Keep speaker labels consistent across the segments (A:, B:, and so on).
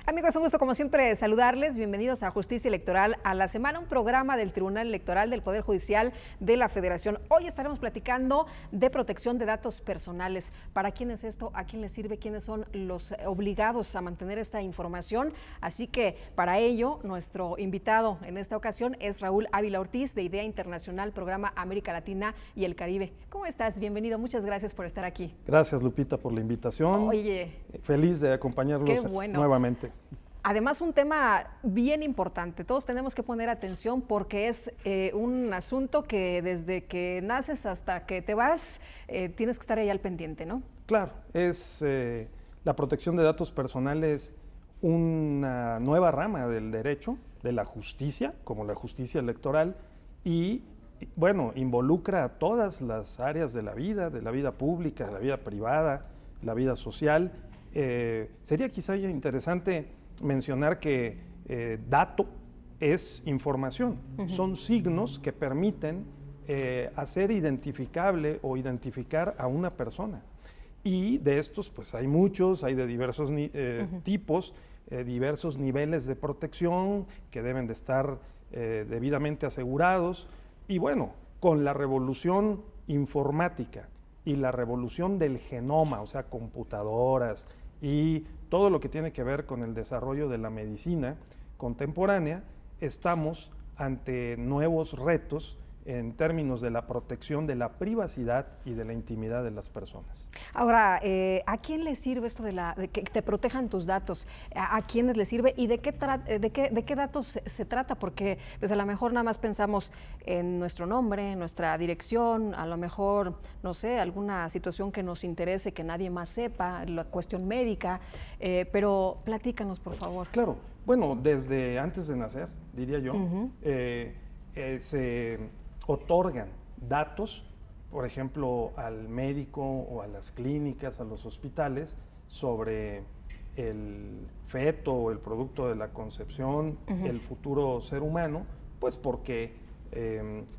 A: Amigos, un gusto como siempre saludarles. Bienvenidos a Justicia Electoral a la Semana, un programa del Tribunal Electoral del Poder Judicial de la Federación. Hoy estaremos platicando de protección de datos personales. ¿Para quién es esto? ¿A quién les sirve? ¿Quiénes son los obligados a mantener esta información? Así que para ello, nuestro invitado en esta ocasión es Raúl Ávila Ortiz, de Idea Internacional, Programa América Latina y el Caribe. ¿Cómo estás? Bienvenido. Muchas gracias por estar aquí.
B: Gracias, Lupita, por la invitación.
A: Oye,
B: feliz de acompañarlos nuevamente.
A: Además, un tema bien importante. Todos tenemos que poner atención porque es un asunto que desde que naces hasta que te vas, tienes que estar ahí al pendiente, ¿no?
B: Claro, la protección de datos personales, una nueva rama del derecho, de la justicia, como la justicia electoral, y bueno, involucra a todas las áreas de la vida pública, de la vida privada, la vida social. Sería quizá interesante mencionar que dato es información, son signos que permiten hacer identificable o identificar a una persona. Y de estos, pues hay muchos, hay de diversos tipos, diversos niveles de protección que deben de estar debidamente asegurados. Y bueno, con la revolución informática y la revolución del genoma, o sea, computadoras y todo lo que tiene que ver con el desarrollo de la medicina contemporánea, estamos ante nuevos retos en términos de la protección de la privacidad y de la intimidad de las personas.
A: Ahora, ¿a quién le sirve esto de que te protejan tus datos? ¿A quiénes les sirve? ¿Y de qué datos se trata? Porque pues a lo mejor nada más pensamos en nuestro nombre, en nuestra dirección, a lo mejor, no sé, alguna situación que nos interese, que nadie más sepa, la cuestión médica, pero platícanos, por favor.
B: Claro, bueno, desde antes de nacer, diría yo, se otorgan datos, por ejemplo, al médico o a las clínicas, a los hospitales, sobre el feto o el producto de la concepción, el futuro ser humano, pues porque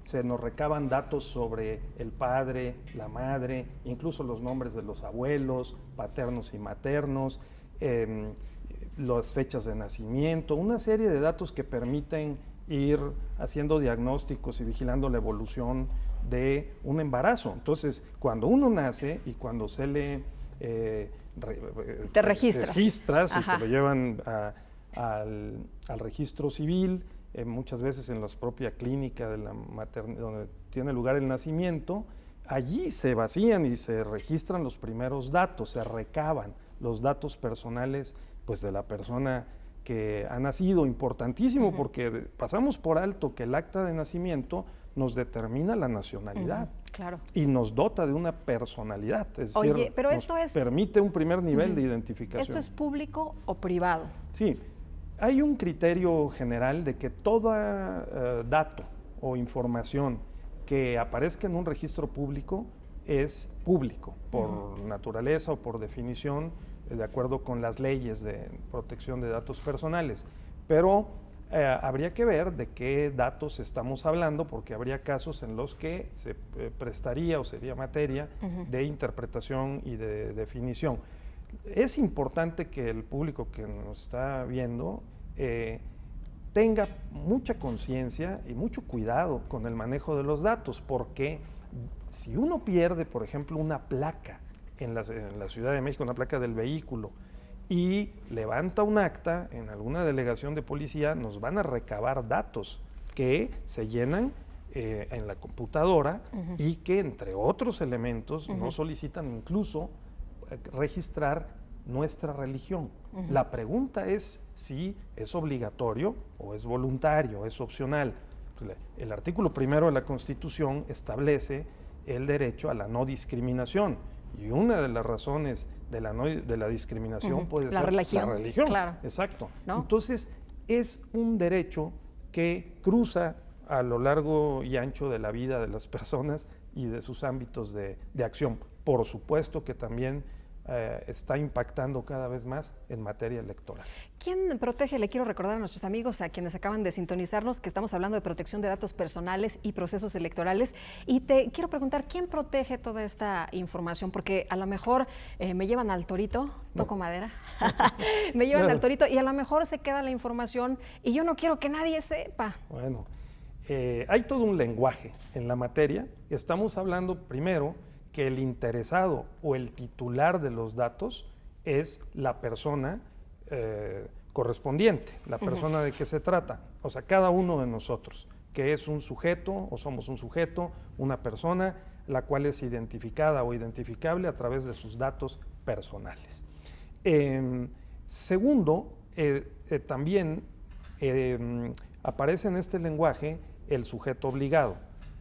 B: se nos recaban datos sobre el padre, la madre, incluso los nombres de los abuelos, paternos y maternos, las fechas de nacimiento, una serie de datos que permiten ir haciendo diagnósticos y vigilando la evolución de un embarazo. Entonces, cuando uno nace y cuando se le
A: te registras
B: y te lo llevan al registro civil, muchas veces en la propia clínica de la maternidad donde tiene lugar el nacimiento, allí se vacían y se registran los primeros datos, se recaban los datos personales pues de la persona que ha nacido, importantísimo, porque pasamos por alto que el acta de nacimiento nos determina la nacionalidad,
A: claro,
B: y nos dota de una personalidad, es decir,
A: pero
B: nos permite un primer nivel de identificación.
A: ¿Esto es público o privado?
B: Sí, hay un criterio general de que todo dato o información que aparezca en un registro público es público, por naturaleza o por definición, de acuerdo con las leyes de protección de datos personales. Pero habría que ver de qué datos estamos hablando, porque habría casos en los que se prestaría o sería materia de interpretación y de definición. Es importante que el público que nos está viendo tenga mucha conciencia y mucho cuidado con el manejo de los datos, porque si uno pierde, por ejemplo, una placa en la Ciudad de México, una placa del vehículo, y levanta un acta en alguna delegación de policía, nos van a recabar datos que se llenan en la computadora y que, entre otros elementos, nos solicitan incluso registrar nuestra religión. La pregunta es si es obligatorio o es voluntario, es opcional. El artículo 1 de la Constitución establece el derecho a la no discriminación. Y una de las razones de la discriminación puede ser la religión.
A: Claro.
B: Exacto.
A: ¿No?
B: Entonces, es un derecho que cruza a lo largo y ancho de la vida de las personas y de sus ámbitos de acción. Por supuesto que también está impactando cada vez más en materia electoral.
A: ¿Quién protege? Le quiero recordar a nuestros amigos, a quienes acaban de sintonizarnos, que estamos hablando de protección de datos personales y procesos electorales. Y te quiero preguntar, ¿quién protege toda esta información? Porque a lo mejor me llevan al torito, toco madera, me llevan al torito y a lo mejor se queda la información y yo no quiero que nadie sepa.
B: Bueno, hay todo un lenguaje en la materia. Estamos hablando primero que el interesado o el titular de los datos es la persona correspondiente, la persona de que se trata, o sea, cada uno de nosotros, que es un sujeto o somos un sujeto, una persona, la cual es identificada o identificable a través de sus datos personales. Segundo, también aparece en este lenguaje el sujeto obligado,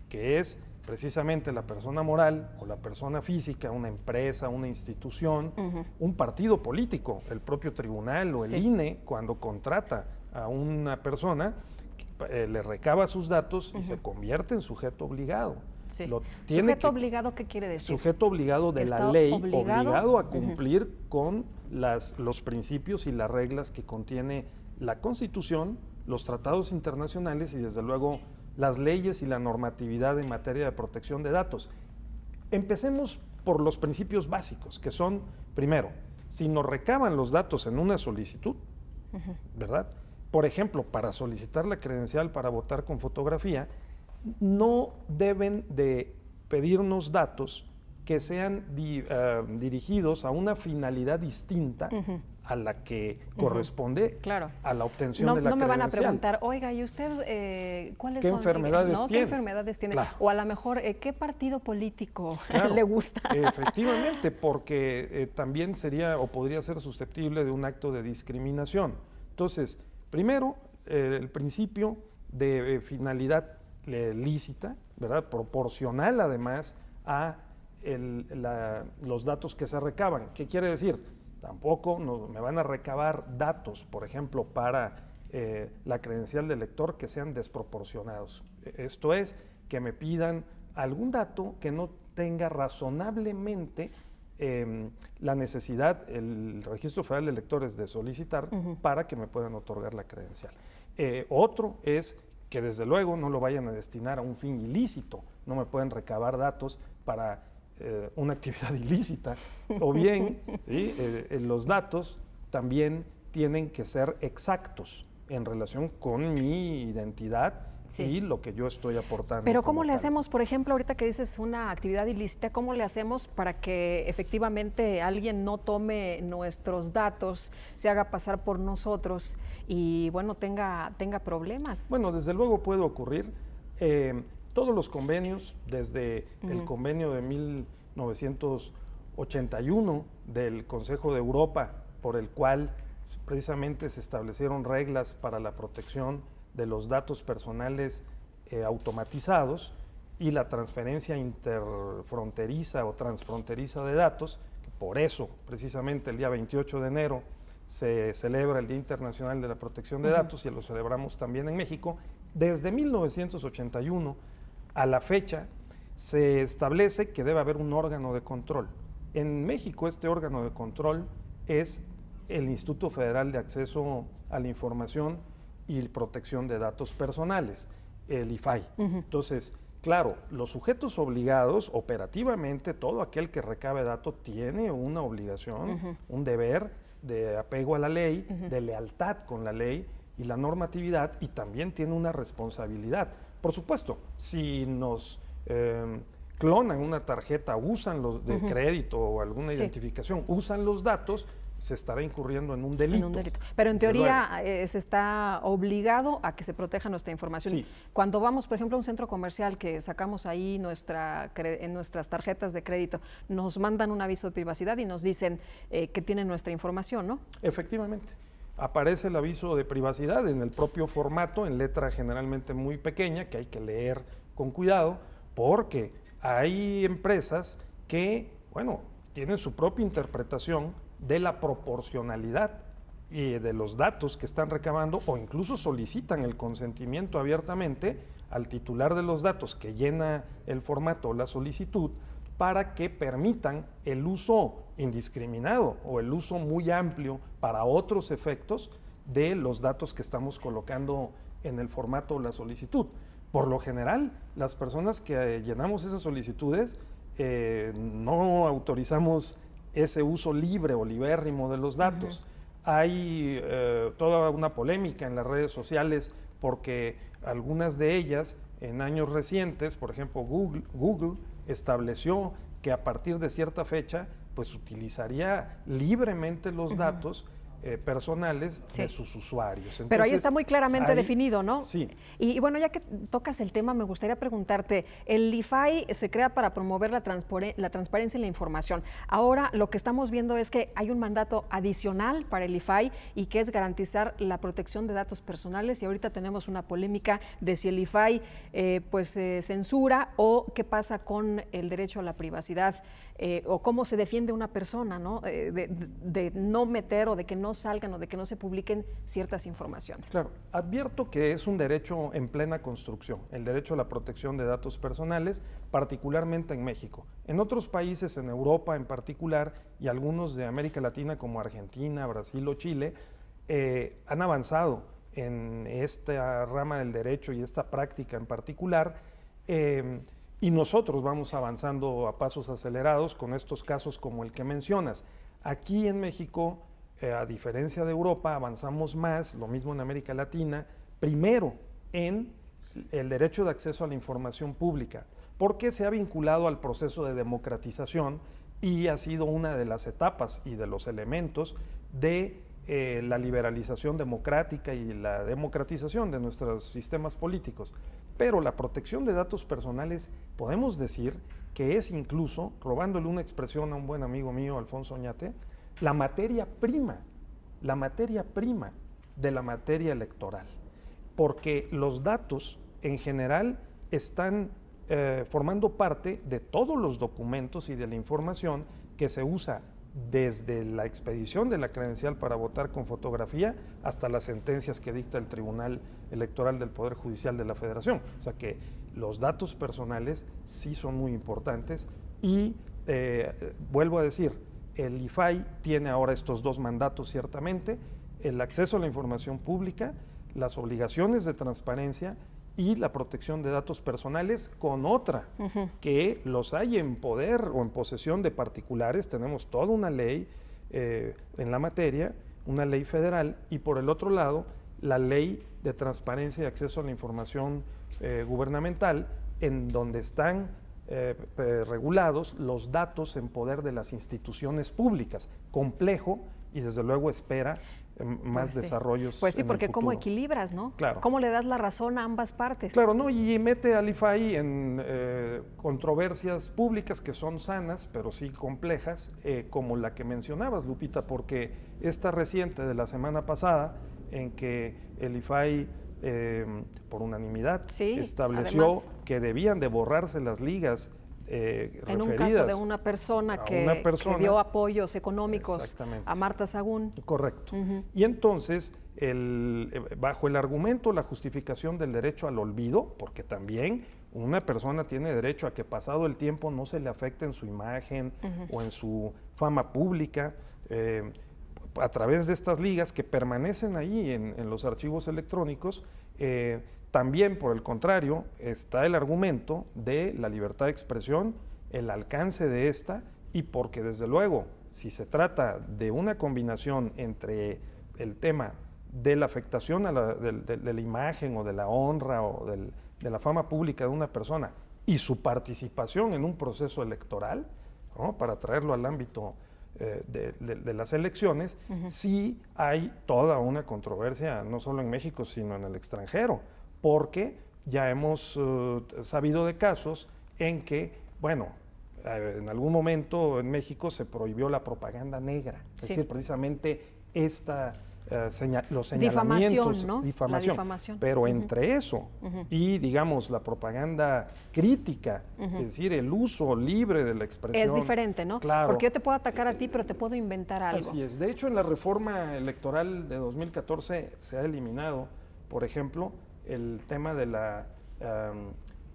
B: que es precisamente la persona moral o la persona física, una empresa, una institución, un partido político, el propio tribunal o el INE, cuando contrata a una persona, le recaba sus datos y se convierte en sujeto obligado.
A: Sí. ¿Sujeto obligado qué quiere decir?
B: Sujeto obligado de la ley, obligado a cumplir con los principios y las reglas que contiene la Constitución, los tratados internacionales y desde luego las leyes y la normatividad en materia de protección de datos. Empecemos por los principios básicos, que son, primero, si nos recaban los datos en una solicitud, ¿verdad? Por ejemplo, para solicitar la credencial para votar con fotografía, no deben de pedirnos datos que sean dirigidos a una finalidad distinta a la que corresponde a la obtención de la credencial.
A: No me van a preguntar, oiga, ¿y usted cuáles son?
B: Enfermedades tiene?
A: ¿Qué enfermedades tiene?
B: Claro.
A: O a lo mejor, ¿qué partido político le gusta?
B: Efectivamente, porque también sería o podría ser susceptible de un acto de discriminación. Entonces, primero, el principio de finalidad lícita, ¿verdad? Proporcional además a los datos que se recaban. ¿Qué quiere decir? Tampoco me van a recabar datos, por ejemplo, para la credencial del elector que sean desproporcionados. Esto es, que me pidan algún dato que no tenga razonablemente la necesidad, el Registro Federal de Electores, de solicitar para que me puedan otorgar la credencial. Otro es que desde luego no lo vayan a destinar a un fin ilícito, no me pueden recabar datos para una actividad ilícita, o bien los datos también tienen que ser exactos en relación con mi identidad y lo que yo estoy aportando.
A: Pero ¿cómo le hacemos, por ejemplo, ahorita que dices una actividad ilícita, cómo le hacemos para que efectivamente alguien no tome nuestros datos, se haga pasar por nosotros y bueno, tenga problemas?
B: Bueno, desde luego puede ocurrir. Todos los convenios, desde el convenio de 1981 del Consejo de Europa, por el cual precisamente se establecieron reglas para la protección de los datos personales automatizados y la transferencia interfronteriza o transfronteriza de datos, que por eso precisamente el día 28 de enero se celebra el Día Internacional de la Protección de Datos y lo celebramos también en México. Desde 1981 a la fecha se establece que debe haber un órgano de control. En México este órgano de control es el Instituto Federal de Acceso a la Información y Protección de Datos Personales, el IFAI. Entonces, claro, los sujetos obligados, operativamente, todo aquel que recabe datos tiene una obligación, un deber de apego a la ley, de lealtad con la ley y la normatividad, y también tiene una responsabilidad. Por supuesto, si nos clonan una tarjeta, usan los de crédito o alguna identificación, usan los datos, se estará incurriendo en un delito.
A: Pero en teoría se está obligado a que se proteja nuestra información.
B: Sí.
A: Cuando vamos, por ejemplo, a un centro comercial que sacamos ahí en nuestras tarjetas de crédito, nos mandan un aviso de privacidad y nos dicen que tienen nuestra información, ¿no?
B: Efectivamente. Aparece el aviso de privacidad en el propio formato, en letra generalmente muy pequeña, que hay que leer con cuidado, porque hay empresas que, bueno, tienen su propia interpretación de la proporcionalidad y de los datos que están recabando, o incluso solicitan el consentimiento abiertamente al titular de los datos que llena el formato o la solicitud para que permitan el uso indiscriminado o el uso muy amplio para otros efectos de los datos que estamos colocando en el formato o la solicitud. Por lo general, las personas que llenamos esas solicitudes no autorizamos ese uso libre o libérrimo de los datos. Hay toda una polémica en las redes sociales porque algunas de ellas en años recientes, por ejemplo Google estableció que a partir de cierta fecha pues utilizaría libremente los datos personales de sus usuarios. Entonces,
A: pero ahí está muy claramente definido, ¿no?
B: Sí.
A: Y bueno, ya que tocas el tema, me gustaría preguntarte, el IFAI se crea para promover la transparencia en la información. Ahora lo que estamos viendo es que hay un mandato adicional para el IFAI y que es garantizar la protección de datos personales, y ahorita tenemos una polémica de si el IFAI censura o qué pasa con el derecho a la privacidad. O cómo se defiende una persona, ¿no? De no meter o de que no salgan o de que no se publiquen ciertas informaciones.
B: Claro, advierto que es un derecho en plena construcción, el derecho a la protección de datos personales, particularmente en México. En otros países, en Europa en particular, y algunos de América Latina como Argentina, Brasil o Chile, han avanzado en esta rama del derecho y esta práctica en particular, y nosotros vamos avanzando a pasos acelerados con estos casos como el que mencionas. Aquí en México, a diferencia de Europa, avanzamos más, lo mismo en América Latina, primero en el derecho de acceso a la información pública, porque se ha vinculado al proceso de democratización y ha sido una de las etapas y de los elementos de la liberalización democrática y la democratización de nuestros sistemas políticos. Pero la protección de datos personales, podemos decir que es incluso, robándole una expresión a un buen amigo mío, Alfonso Oñate, la materia prima de la materia electoral, porque los datos en general están formando parte de todos los documentos y de la información que se usa desde la expedición de la credencial para votar con fotografía hasta las sentencias que dicta el Tribunal Electoral del Poder Judicial de la Federación. O sea que los datos personales sí son muy importantes y vuelvo a decir, el IFAI tiene ahora estos dos mandatos ciertamente, el acceso a la información pública, las obligaciones de transparencia y la protección de datos personales, con otra, que los hay en poder o en posesión de particulares. Tenemos toda una ley en la materia, una ley federal, y por el otro lado, la ley de transparencia y acceso a la información gubernamental, en donde están regulados los datos en poder de las instituciones públicas. Complejo y desde luego espera más desarrollos.
A: Pues sí, porque cómo equilibras, ¿no?
B: Claro.
A: ¿Cómo le das la razón a ambas partes?
B: Claro, ¿no? Y mete al IFAI en controversias públicas que son sanas, pero sí complejas, como la que mencionabas, Lupita, porque esta reciente de la semana pasada, en que el IFAI, por unanimidad, estableció además que debían de borrarse las ligas
A: en un caso de una persona que dio apoyos económicos a Marta Sagún.
B: Correcto. Y entonces, bajo el argumento, la justificación del derecho al olvido, porque también una persona tiene derecho a que pasado el tiempo no se le afecte en su imagen o en su fama pública, a través de estas ligas que permanecen ahí en los archivos electrónicos. También, por el contrario, está el argumento de la libertad de expresión, el alcance de esta, y porque desde luego, si se trata de una combinación entre el tema de la afectación de la imagen o de la honra o de la fama pública de una persona y su participación en un proceso electoral, ¿no?, para traerlo al ámbito de las elecciones, sí hay toda una controversia, no solo en México, sino en el extranjero, porque ya hemos sabido de casos en que, bueno, en algún momento en México se prohibió la propaganda negra, es decir, precisamente los señalamientos,
A: ¿no? La difamación.
B: Pero entre eso y, digamos, la propaganda crítica, es decir, el uso libre de la expresión.
A: Es diferente, ¿no?
B: Claro.
A: Porque yo te puedo atacar a ti, pero te puedo inventar algo.
B: Así es. De hecho, en la reforma electoral de 2014 se ha eliminado, por ejemplo, el tema de la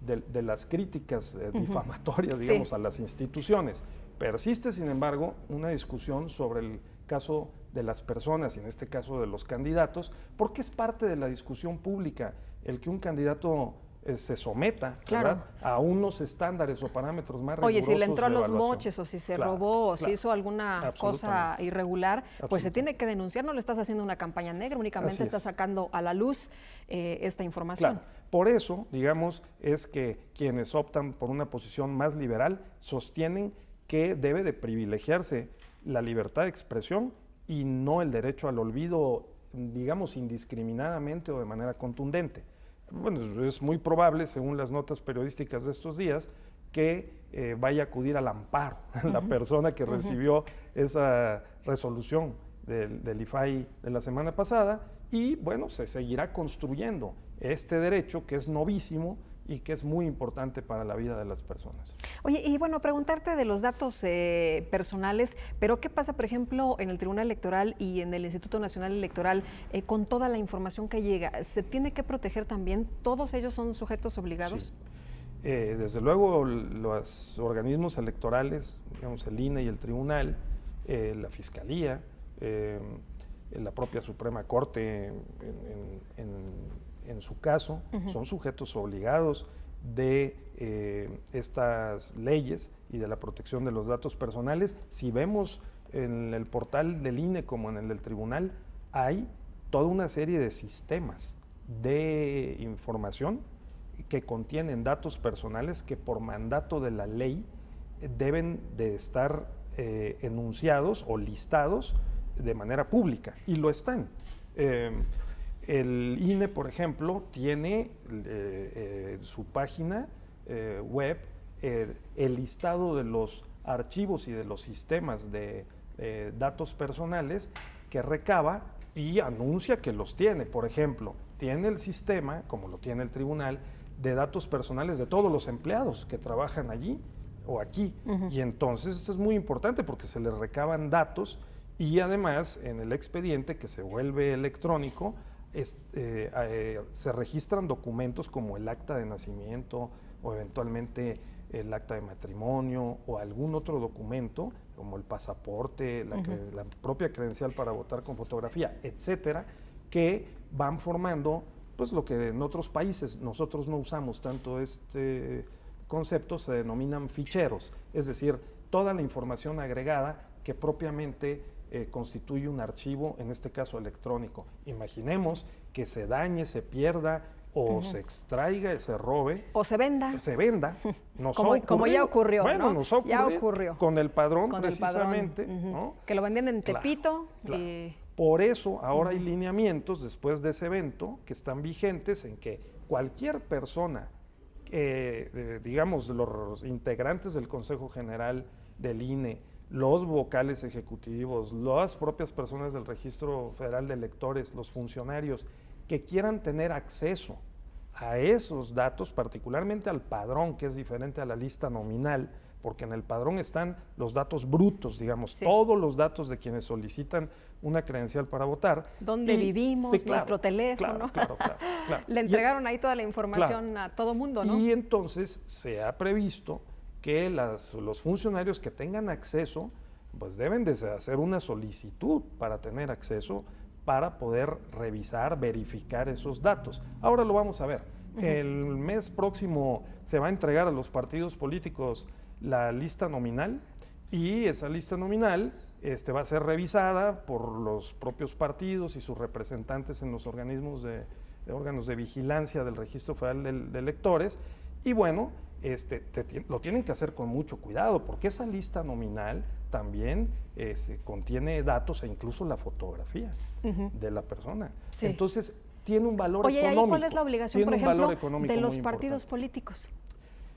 B: de las críticas difamatorias, digamos, a las instituciones. Persiste, sin embargo, una discusión sobre el caso de las personas, y en este caso de los candidatos, porque es parte de la discusión pública el que un candidato se someta, ¿verdad?, a unos estándares o parámetros más rigurosos.
A: Oye, si le entró a
B: de
A: los
B: evaluación.
A: moches o si se robó o si hizo alguna cosa irregular, pues se tiene que denunciar. No le estás haciendo una campaña negra, únicamente estás sacando a la luz esta información.
B: Claro. Por eso, digamos, es que quienes optan por una posición más liberal sostienen que debe de privilegiarse la libertad de expresión y no el derecho al olvido, digamos, indiscriminadamente o de manera contundente. Bueno, es muy probable, según las notas periodísticas de estos días, que vaya a acudir al amparo la persona que recibió esa resolución del IFAI de la semana pasada, y bueno, se seguirá construyendo este derecho que es novísimo y que es muy importante para la vida de las personas.
A: Oye, y bueno, preguntarte de los datos personales, pero ¿qué pasa, por ejemplo, en el Tribunal Electoral y en el Instituto Nacional Electoral con toda la información que llega? ¿Se tiene que proteger también? ¿Todos ellos son sujetos obligados?
B: Sí. Desde luego, los organismos electorales, digamos, el INE y el Tribunal, la Fiscalía, la propia Suprema Corte en su caso, son sujetos obligados de estas leyes y de la protección de los datos personales. Si vemos en el portal del INE como en el del Tribunal, hay toda una serie de sistemas de información que contienen datos personales que por mandato de la ley deben de estar enunciados o listados de manera pública, y lo están. El INE, por ejemplo, tiene su página web el listado de los archivos y de los sistemas de datos personales que recaba y anuncia que los tiene. Por ejemplo, tiene el sistema, como lo tiene el tribunal, de datos personales de todos los empleados que trabajan allí o aquí. Y entonces esto es muy importante porque se les recaban datos, y además en el expediente, que se vuelve electrónico, se registran documentos como el acta de nacimiento o eventualmente el acta de matrimonio o algún otro documento como el pasaporte, la propia credencial para votar con fotografía, etcétera, que van formando pues lo que en otros países nosotros no usamos tanto este concepto, se denominan ficheros, es decir, toda la información agregada que propiamente constituye un archivo, en este caso electrónico. Imaginemos que se dañe, se pierda o se extraiga, se robe.
A: O se venda.
B: Se venda.
A: Como ya ocurrió,
B: bueno,
A: ¿no?
B: Nos ocurrió,
A: ya ocurrió.
B: Con el padrón,
A: con
B: precisamente.
A: El padrón.
B: ¿No?
A: Que lo vendían en Tepito.
B: Claro. Por eso ahora hay lineamientos después de ese evento que están vigentes en que cualquier persona, digamos los integrantes del Consejo General del INE, los vocales ejecutivos, las propias personas del Registro Federal de Electores, los funcionarios que quieran tener acceso a esos datos, particularmente al padrón, que es diferente a la lista nominal, porque en el padrón están los datos brutos, digamos, todos los datos de quienes solicitan una credencial para votar.
A: ¿Dónde vivimos? Nuestro teléfono.
B: Claro.
A: Le entregaron ahí toda la información a todo mundo, ¿no?
B: Y entonces se ha previsto que los funcionarios que tengan acceso, pues deben de hacer una solicitud para tener acceso, para poder revisar, verificar esos datos. Ahora lo vamos a ver. El mes próximo se va a entregar a los partidos políticos la lista nominal, y esa lista nominal va a ser revisada por los propios partidos y sus representantes en los órganos de vigilancia del Registro Federal de Electores, y bueno, lo tienen que hacer con mucho cuidado, porque esa lista nominal también contiene datos e incluso la fotografía de la persona. Sí. Entonces, tiene un valor económico.
A: Oye, ¿cuál es la obligación, por ejemplo, de los partidos políticos?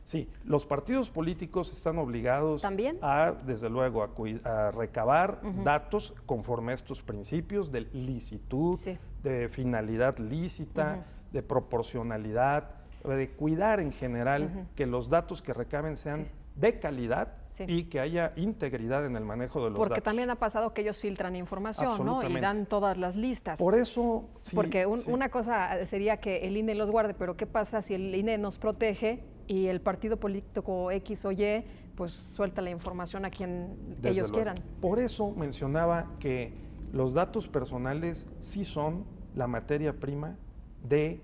B: Sí, los partidos políticos están obligados
A: ¿también?
B: Desde luego, a recabar datos conforme a estos principios de licitud, de finalidad lícita, de proporcionalidad, de cuidar en general que los datos que recaben sean de calidad y que haya integridad en el manejo de los datos.
A: Porque también ha pasado que ellos filtran información, ¿no? Y dan todas las listas.
B: Por eso...
A: Porque una cosa sería que el INE los guarde, pero ¿qué pasa si el INE nos protege y el partido político X o Y pues suelta la información a quien ellos quieran.
B: Por eso mencionaba que los datos personales sí son la materia prima de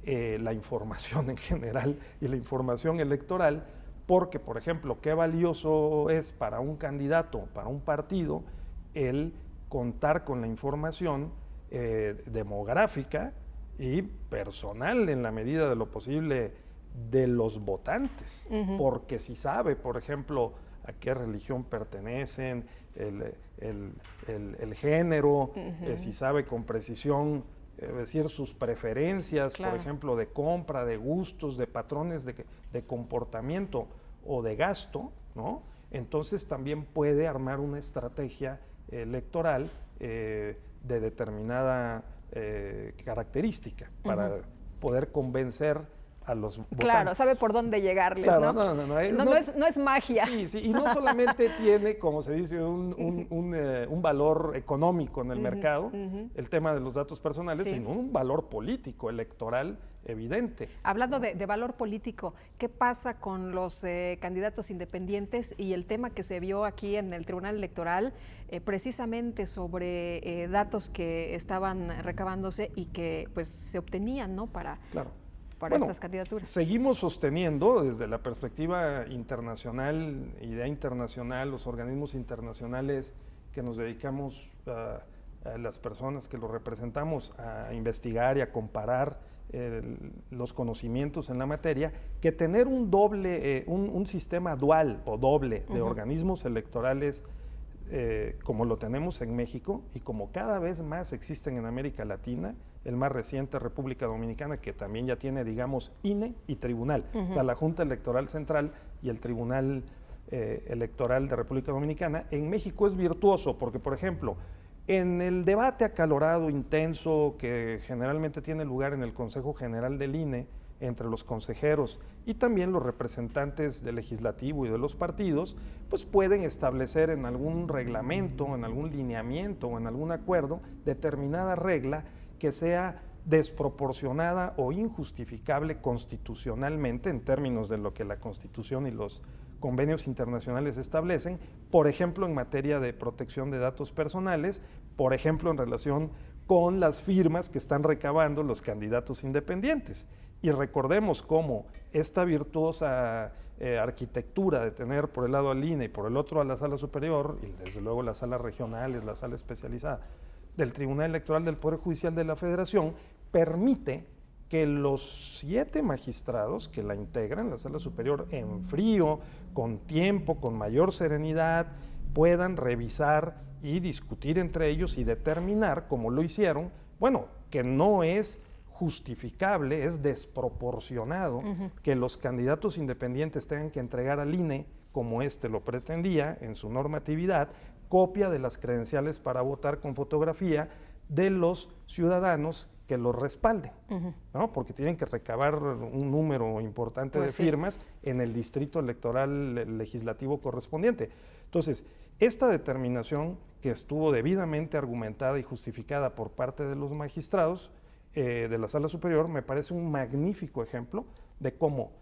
B: la información en general y la información electoral, porque, por ejemplo, qué valioso es para un candidato, para un partido, el contar con la información demográfica y personal en la medida de lo posible de los votantes, porque si sabe, por ejemplo, a qué religión pertenecen, el género, si sabe con precisión decir sus preferencias, por ejemplo, de compra, de gustos, de patrones de comportamiento o de gasto, ¿no? Entonces también puede armar una estrategia electoral de determinada característica para poder convencer a los votantes.
A: Claro, sabe por dónde llegarles,
B: claro,
A: ¿no? No es magia.
B: Sí, sí, y no solamente tiene, como se dice, un valor económico en el mercado, el tema de los datos personales, sino un valor político, electoral, evidente.
A: Hablando de valor político, ¿qué pasa con los candidatos independientes y el tema que se vio aquí en el Tribunal Electoral, precisamente sobre datos que estaban recabándose y que pues se obtenían, ¿no? Para estas candidaturas.
B: Seguimos sosteniendo desde la perspectiva internacional, idea internacional, los organismos internacionales que nos dedicamos a las personas que lo representamos a investigar y a comparar los conocimientos en la materia, que tener un doble, un sistema dual o doble de organismos electorales como lo tenemos en México y como cada vez más existen en América Latina, el más reciente República Dominicana, que también ya tiene, digamos, INE y tribunal, o sea, la Junta Electoral Central y el Tribunal Electoral de República Dominicana. En México es virtuoso porque, por ejemplo, en el debate acalorado, intenso, que generalmente tiene lugar en el Consejo General del INE, entre los consejeros y también los representantes del legislativo y de los partidos, pues pueden establecer en algún reglamento, en algún lineamiento o en algún acuerdo determinada regla que sea desproporcionada o injustificable constitucionalmente en términos de lo que la Constitución y los convenios internacionales establecen, por ejemplo, en materia de protección de datos personales, por ejemplo, en relación con las firmas que están recabando los candidatos independientes. Y recordemos cómo esta virtuosa arquitectura de tener por el lado al INE y por el otro a la Sala Superior, y desde luego las salas regionales, la sala especializada del Tribunal Electoral del Poder Judicial de la Federación, permite que los 7 magistrados que la integran, la Sala Superior, en frío, con tiempo, con mayor serenidad, puedan revisar y discutir entre ellos y determinar, como lo hicieron, bueno, que no es justificable, es desproporcionado que los candidatos independientes tengan que entregar al INE, como este lo pretendía en su normatividad, copia de las credenciales para votar con fotografía de los ciudadanos que los respalden, ¿no? Porque tienen que recabar un número importante de firmas en el distrito electoral legislativo correspondiente. Entonces, esta determinación que estuvo debidamente argumentada y justificada por parte de los magistrados de la Sala Superior me parece un magnífico ejemplo de cómo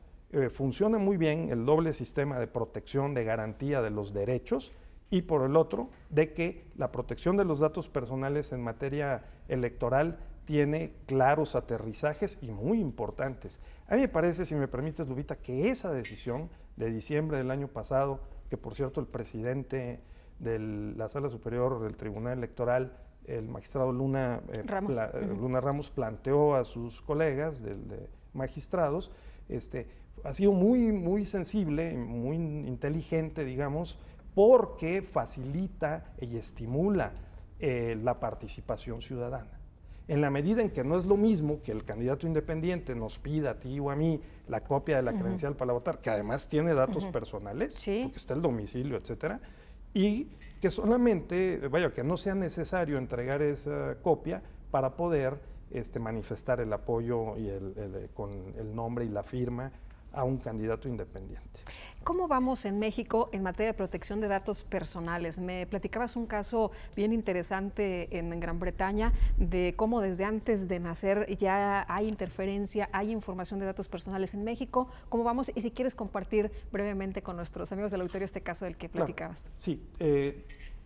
B: funciona muy bien el doble sistema de protección, de garantía de los derechos, y por el otro, de que la protección de los datos personales en materia electoral tiene claros aterrizajes y muy importantes. A mí me parece, si me permites, Lupita, que esa decisión de diciembre del año pasado, que por cierto el presidente de la Sala Superior del Tribunal Electoral, el magistrado Luna Ramos, planteó a sus colegas de magistrados, ha sido muy, muy sensible, muy inteligente, digamos, porque facilita y estimula la participación ciudadana. En la medida en que no es lo mismo que el candidato independiente nos pida a ti o a mí la copia de la credencial para votar, que además tiene datos personales, porque está el domicilio, etcétera, y que solamente, que no sea necesario entregar esa copia para poder manifestar el apoyo y con el nombre y la firma a un candidato independiente.
A: ¿Cómo vamos en México en materia de protección de datos personales? Me platicabas un caso bien interesante en Gran Bretaña de cómo desde antes de nacer ya hay interferencia, hay información de datos personales en México. ¿Cómo vamos? Y si quieres compartir brevemente con nuestros amigos del auditorio este caso del que platicabas.
B: Claro, sí,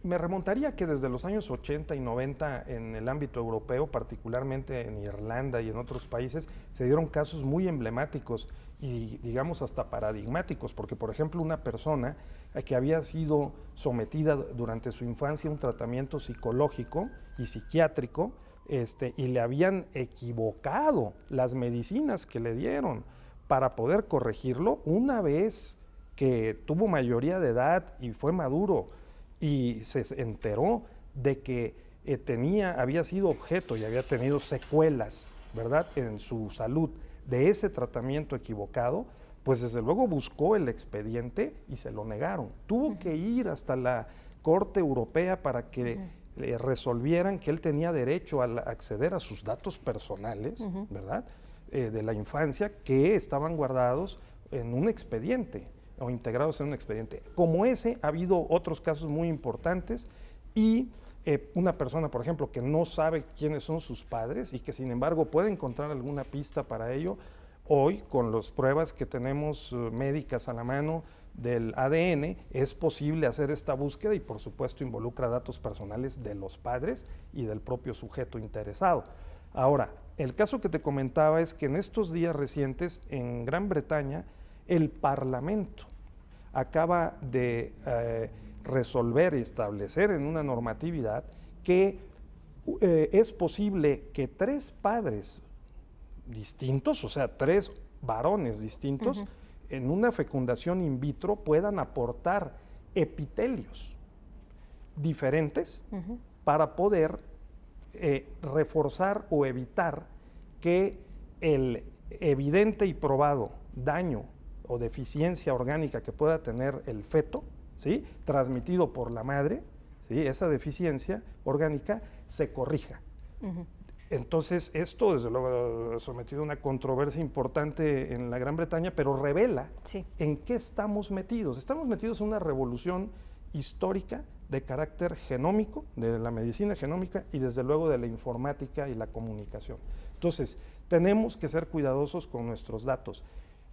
B: me remontaría que desde los años 80 y 90 en el ámbito europeo, particularmente en Irlanda y en otros países, se dieron casos muy emblemáticos y digamos hasta paradigmáticos, porque por ejemplo una persona que había sido sometida durante su infancia a un tratamiento psicológico y psiquiátrico, y le habían equivocado las medicinas que le dieron para poder corregirlo, una vez que tuvo mayoría de edad y fue maduro y se enteró de que había sido objeto y había tenido secuelas, ¿verdad?, en su salud de ese tratamiento equivocado, pues desde luego buscó el expediente y se lo negaron. Tuvo que ir hasta la Corte Europea para que resolvieran que él tenía derecho a acceder a sus datos personales, ¿verdad?, de la infancia, que estaban guardados en un expediente o integrados en un expediente. Como ese, ha habido otros casos muy importantes y una persona, por ejemplo, que no sabe quiénes son sus padres y que sin embargo puede encontrar alguna pista para ello, hoy con las pruebas que tenemos médicas a la mano del ADN, es posible hacer esta búsqueda y por supuesto involucra datos personales de los padres y del propio sujeto interesado. Ahora, el caso que te comentaba es que en estos días recientes en Gran Bretaña el Parlamento acaba de resolver y establecer en una normatividad que es posible que 3 padres distintos, o sea, 3 varones distintos, en una fecundación in vitro puedan aportar epitelios diferentes para poder reforzar o evitar que el evidente y probado daño o deficiencia orgánica que pueda tener el feto, ¿sí?, transmitido por la madre, ¿sí?, esa deficiencia orgánica se corrija. Entonces, esto desde luego ha sometido a una controversia importante en la Gran Bretaña, pero revela en qué estamos metidos. Estamos metidos en una revolución histórica de carácter genómico, de la medicina genómica y desde luego de la informática y la comunicación. Entonces, tenemos que ser cuidadosos con nuestros datos.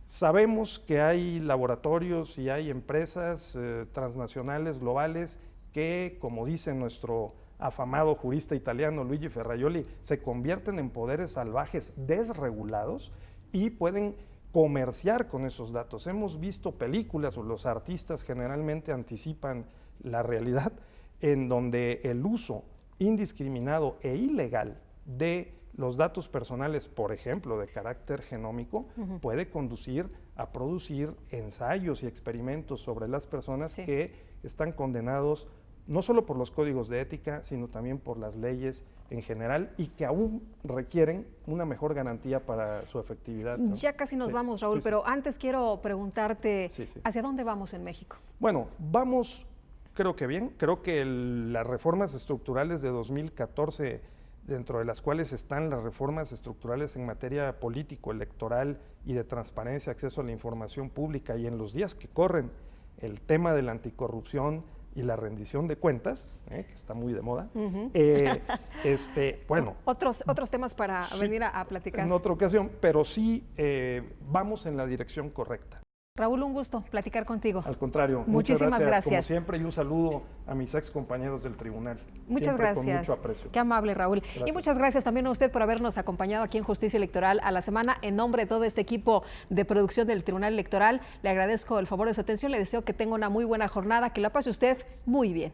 B: Sabemos que hay laboratorios y hay empresas transnacionales, globales, que, como dice nuestro afamado jurista italiano Luigi Ferrajoli, se convierten en poderes salvajes desregulados y pueden comerciar con esos datos. Hemos visto películas, o los artistas generalmente anticipan la realidad, en donde el uso indiscriminado e ilegal de los datos personales, por ejemplo, de carácter genómico, puede conducir a producir ensayos y experimentos sobre las personas que están condenados no solo por los códigos de ética, sino también por las leyes en general y que aún requieren una mejor garantía para su efectividad, ¿no?
A: Ya casi nos vamos, Raúl, pero antes quiero preguntarte, ¿hacia dónde vamos en México?
B: Bueno, vamos, creo que bien. Creo que las reformas estructurales de 2014, dentro de las cuales están las reformas estructurales en materia político-electoral y de transparencia, acceso a la información pública, y en los días que corren el tema de la anticorrupción y la rendición de cuentas, que está muy de moda, bueno.
A: Otros temas para venir a platicar.
B: En otra ocasión, pero sí vamos en la dirección correcta.
A: Raúl, un gusto platicar contigo.
B: Al contrario,
A: muchísimas gracias.
B: Como siempre, y un saludo a mis ex compañeros del tribunal.
A: Muchas
B: siempre
A: gracias.
B: Con mucho aprecio.
A: Qué amable, Raúl.
B: Gracias.
A: Y muchas gracias también a usted por habernos acompañado aquí en Justicia Electoral a la Semana. En nombre de todo este equipo de producción del Tribunal Electoral, le agradezco el favor de su atención. Le deseo que tenga una muy buena jornada, que la pase usted muy bien.